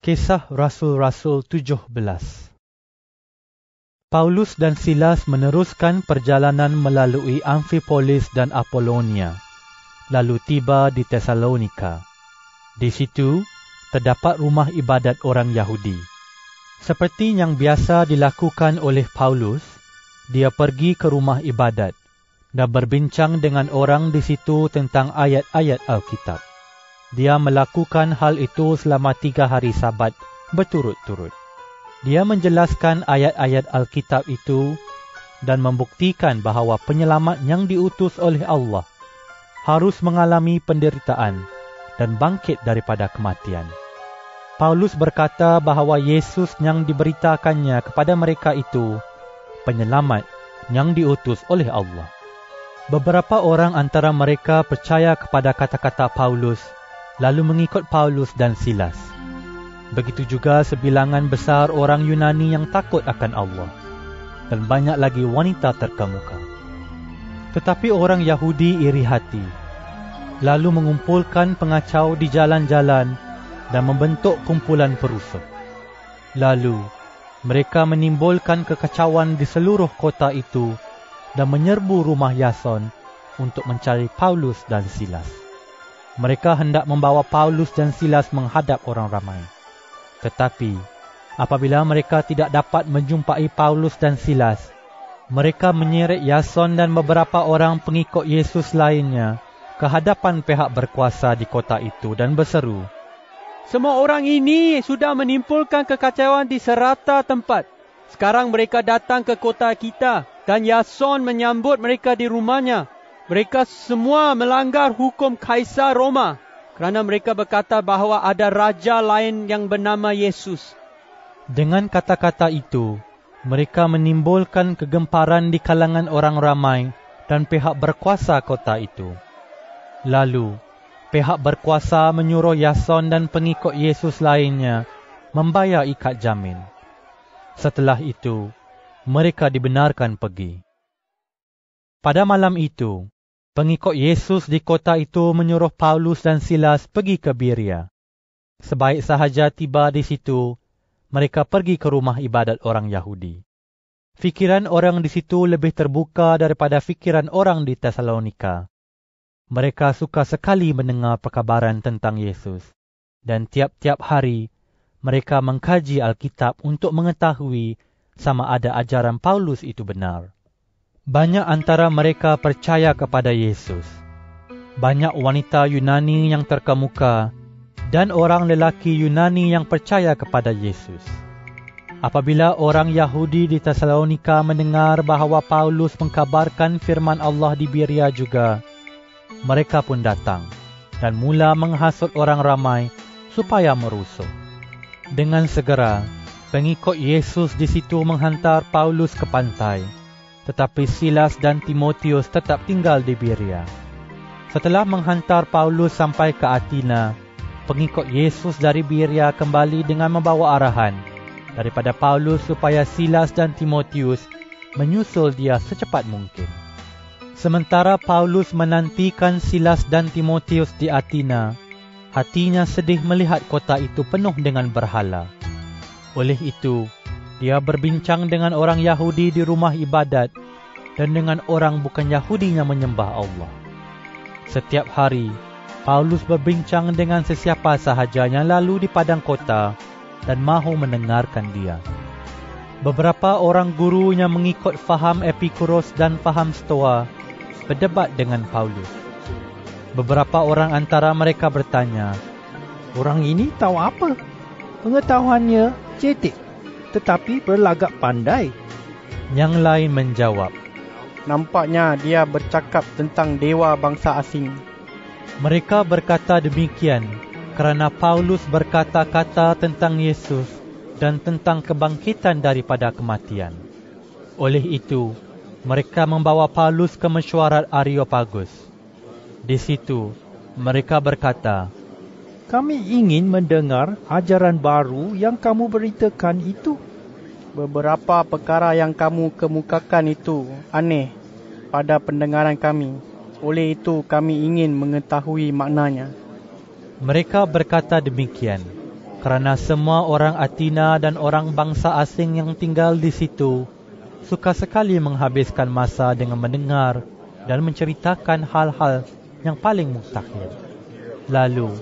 Kisah Rasul-Rasul 17. Paulus dan Silas meneruskan perjalanan melalui Amfipolis dan Apolonia, lalu tiba di Tesalonika. Di situ terdapat rumah ibadat orang Yahudi. Seperti yang biasa dilakukan oleh Paulus, dia pergi ke rumah ibadat dan berbincang dengan orang di situ tentang ayat-ayat Alkitab. Dia melakukan hal itu selama 3 hari Sabat berturut-turut. Dia menjelaskan ayat-ayat Alkitab itu dan membuktikan bahawa penyelamat yang diutus oleh Allah harus mengalami penderitaan dan bangkit daripada kematian. Paulus berkata bahawa Yesus yang diberitakannya kepada mereka itu penyelamat yang diutus oleh Allah. Beberapa orang antara mereka percaya kepada kata-kata Paulus, lalu mengikut Paulus dan Silas. Begitu juga sebilangan besar orang Yunani yang takut akan Allah, dan banyak lagi wanita terkemuka. Tetapi orang Yahudi iri hati, lalu mengumpulkan pengacau di jalan-jalan dan membentuk kumpulan perusuh. Lalu, mereka menimbulkan kekacauan di seluruh kota itu dan menyerbu rumah Yason untuk mencari Paulus dan Silas. Mereka hendak membawa Paulus dan Silas menghadap orang ramai. Tetapi, apabila mereka tidak dapat menjumpai Paulus dan Silas, mereka menyeret Yason dan beberapa orang pengikut Yesus lainnya ke hadapan pihak berkuasa di kota itu dan berseru, "Semua orang ini sudah menimbulkan kekacauan di serata tempat. Sekarang mereka datang ke kota kita dan Yason menyambut mereka di rumahnya. Mereka semua melanggar hukum Kaisar Roma kerana mereka berkata bahawa ada raja lain yang bernama Yesus." Dengan kata-kata itu, mereka menimbulkan kegemparan di kalangan orang ramai dan pihak berkuasa kota itu. Lalu, pihak berkuasa menyuruh Yason dan pengikut Yesus lainnya membayar ikat jamin. Setelah itu, mereka dibenarkan pergi. Pada malam itu, pengikut Yesus di kota itu menyuruh Paulus dan Silas pergi ke Berea. Sebaik sahaja tiba di situ, mereka pergi ke rumah ibadat orang Yahudi. Fikiran orang di situ lebih terbuka daripada fikiran orang di Tesalonika. Mereka suka sekali mendengar perkabaran tentang Yesus, dan tiap-tiap hari mereka mengkaji Alkitab untuk mengetahui sama ada ajaran Paulus itu benar. Banyak antara mereka percaya kepada Yesus. Banyak wanita Yunani yang terkemuka dan orang lelaki Yunani yang percaya kepada Yesus. Apabila orang Yahudi di Tesalonika mendengar bahawa Paulus mengkabarkan firman Allah di Berea juga, mereka pun datang dan mula menghasut orang ramai supaya merusuh. Dengan segera, pengikut Yesus di situ menghantar Paulus ke pantai. Tetapi Silas dan Timotius tetap tinggal di Berea. Setelah menghantar Paulus sampai ke Athena, pengikut Yesus dari Berea kembali dengan membawa arahan daripada Paulus supaya Silas dan Timotius menyusul dia secepat mungkin. Sementara Paulus menantikan Silas dan Timotius di Athena, hatinya sedih melihat kota itu penuh dengan berhala. Oleh itu, dia berbincang dengan orang Yahudi di rumah ibadat dan dengan orang bukan Yahudi yang menyembah Allah. Setiap hari, Paulus berbincang dengan sesiapa sahaja yang lalu di padang kota dan mahu mendengarkan dia. Beberapa orang guru yang mengikut faham Epikuros dan faham Stoa berdebat dengan Paulus. Beberapa orang antara mereka bertanya, "Orang ini tahu apa? Pengetahuannya cetek, tetapi berlagak pandai." Yang lain menjawab, "Nampaknya dia bercakap tentang dewa bangsa asing." Mereka berkata demikian kerana Paulus berkata-kata tentang Yesus dan tentang kebangkitan daripada kematian. Oleh itu, mereka membawa Paulus ke mesyuarat Areopagus. Di situ, mereka berkata, "Kami ingin mendengar ajaran baru yang kamu beritakan itu. Beberapa perkara yang kamu kemukakan itu aneh pada pendengaran kami. Oleh itu kami ingin mengetahui maknanya." Mereka berkata demikian kerana semua orang Athena dan orang bangsa asing yang tinggal di situ suka sekali menghabiskan masa dengan mendengar dan menceritakan hal-hal yang paling mustahil. Lalu,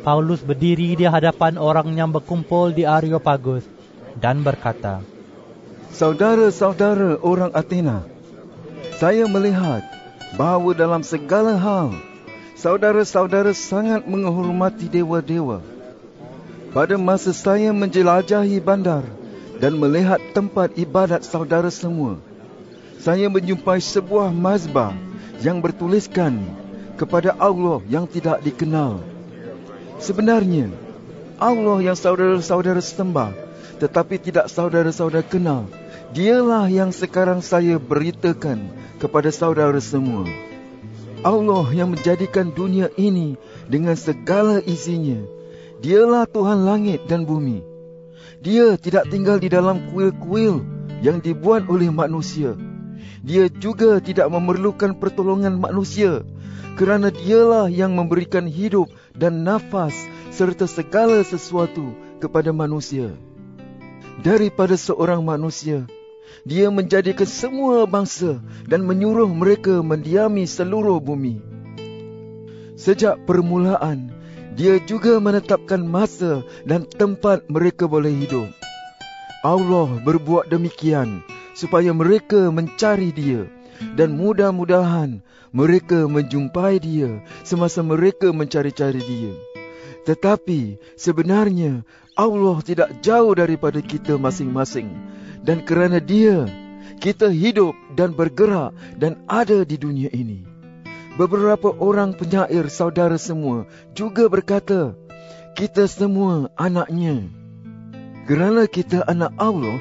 Paulus berdiri di hadapan orang yang berkumpul di Areopagus dan berkata, Saudara-saudara orang Athena, saya melihat bahawa dalam segala hal, saudara-saudara sangat menghormati dewa-dewa. Pada masa saya menjelajahi bandar dan melihat tempat ibadat saudara semua, saya menjumpai sebuah mazbah yang bertuliskan kepada Allah yang tidak dikenal. Sebenarnya, Allah yang saudara-saudara sembah tetapi tidak saudara-saudara kenal, dialah yang sekarang saya beritakan kepada saudara semua. Allah yang menjadikan dunia ini dengan segala isinya. Dialah Tuhan langit dan bumi. Dia tidak tinggal di dalam kuil-kuil yang dibuat oleh manusia. Dia juga tidak memerlukan pertolongan manusia, kerana dialah yang memberikan hidup dan nafas serta segala sesuatu kepada manusia. Daripada seorang manusia, dia menjadikan semua bangsa dan menyuruh mereka mendiami seluruh bumi. Sejak permulaan, dia juga menetapkan masa dan tempat mereka boleh hidup. Allah berbuat demikian supaya mereka mencari dia, dan mudah-mudahan mereka menjumpai dia semasa mereka mencari-cari dia. Tetapi sebenarnya Allah tidak jauh daripada kita masing-masing, dan kerana dia, kita hidup dan bergerak dan ada di dunia ini. Beberapa orang penyair saudara semua juga berkata, kita semua anaknya. Kerana kita anak Allah,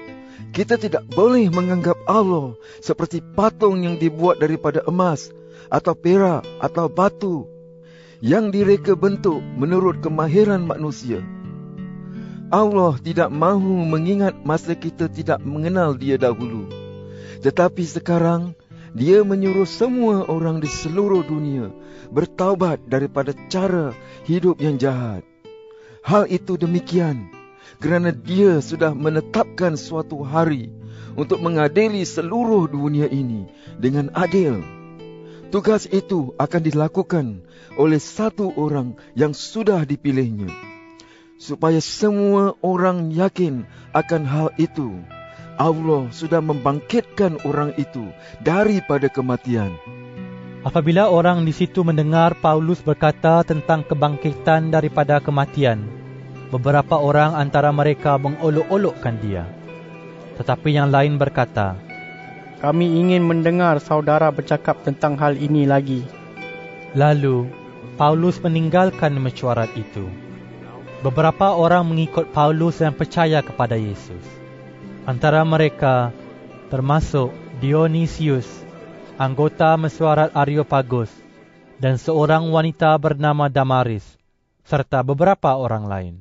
kita tidak boleh menganggap Allah seperti patung yang dibuat daripada emas atau perak atau batu yang direka bentuk menurut kemahiran manusia. Allah tidak mahu mengingat masa kita tidak mengenal dia dahulu. Tetapi sekarang, dia menyuruh semua orang di seluruh dunia bertaubat daripada cara hidup yang jahat. Hal itu demikian kerana dia sudah menetapkan suatu hari untuk mengadili seluruh dunia ini dengan adil. Tugas itu akan dilakukan oleh satu orang yang sudah dipilihnya, supaya semua orang yakin akan hal itu. Allah sudah membangkitkan orang itu daripada kematian. Apabila orang di situ mendengar Paulus berkata tentang kebangkitan daripada kematian, beberapa orang antara mereka mengolok-olokkan dia. Tetapi yang lain berkata, Kami ingin mendengar saudara bercakap tentang hal ini lagi. Lalu, Paulus meninggalkan mesyuarat itu. Beberapa orang mengikut Paulus dan percaya kepada Yesus. Antara mereka termasuk Dionysius, anggota mesyuarat Areopagus, dan seorang wanita bernama Damaris, serta beberapa orang lain.